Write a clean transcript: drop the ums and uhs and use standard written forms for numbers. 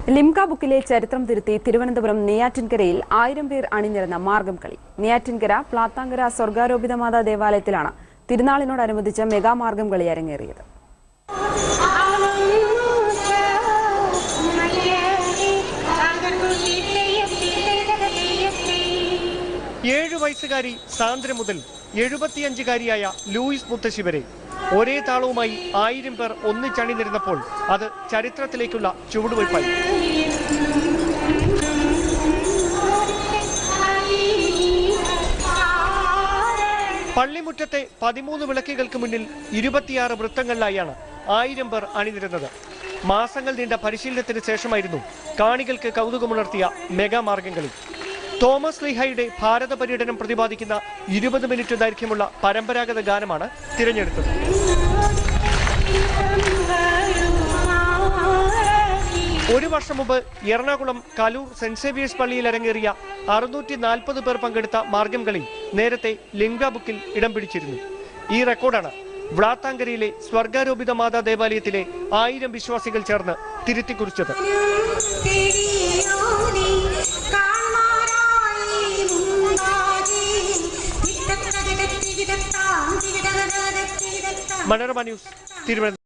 ലിംക ബുക്കിലെ ചരിത്രം തിരുത്തി തിരുവനന്തപുരം നെയ്യാറ്റിൻകരയിൽ 1000 പേർ അണിനിരന്ന മാർഗം കളി. നെയ്യാറ്റിൻകര പ്ലാത്താങ്കര സ്വർഗാരോപിത മാതാ ദേവാലയത്തിലാണ് തിരുനാളിനോടനുബന്ധിച്ച് മെഗാ മാർഗം കളി അരങ്ങേറിയത്. ഏഴു വയസ്സുകാരി സാന്ദ്ര മുതൽ 75-കാരിയായ ലൂയിസ് മുത്തശ്ശി വരെ ഒരേ താളവുമായി 1000 പേർ ഒന്നിച്ചണിനിരുന്നപ്പോൾ അത് ചരിത്രത്തിലേക്കുള്ള ചുവടുവയ്പായി. പള്ളിമുറ്റത്തെ 13 വിളക്കുകൾക്ക് മുന്നിൽ 26 വൃത്തങ്ങളിലായാണ് 1000 പേർ അണിനിരുന്നത്. മാസങ്ങൾ നീണ്ട പരിശീലനത്തിന് ശേഷമായിരുന്നു കാണികൾക്ക് കൗതുകമുണർത്തിയ മെഗാ മാർഗംകളി. തോമസ് ലീഹയുടെ ഭാരത പര്യടനം പ്രതിപാദിക്കുന്ന 20 മിനിറ്റ് ദൈർഘ്യമുള്ള പരമ്പരാഗത ഗാനമാണ് തിരഞ്ഞെടുത്തത്. ഒരു വർഷം മുമ്പ് എറണാകുളം കലൂർ സെന്റ് സേവിയേഴ്സ് പള്ളിയിൽ അരങ്ങേറിയ 640 പേർ പങ്കെടുത്ത മാർഗം കളി നേരത്തെ ലിംക ബുക്കിൽ ഇടം പിടിച്ചിരുന്നു. ഈ റെക്കോർഡാണ് വ്ളാത്താങ്കരയിലെ സ്വർഗാരോപിത മാതാ ദേവാലയത്തിലെ 1000 വിശ്വാസികൾ ചേർന്ന് തിരുത്തിക്കുറിച്ചത്. മനോരമ ന്യൂസ്, തിരുവനന്തപുരം.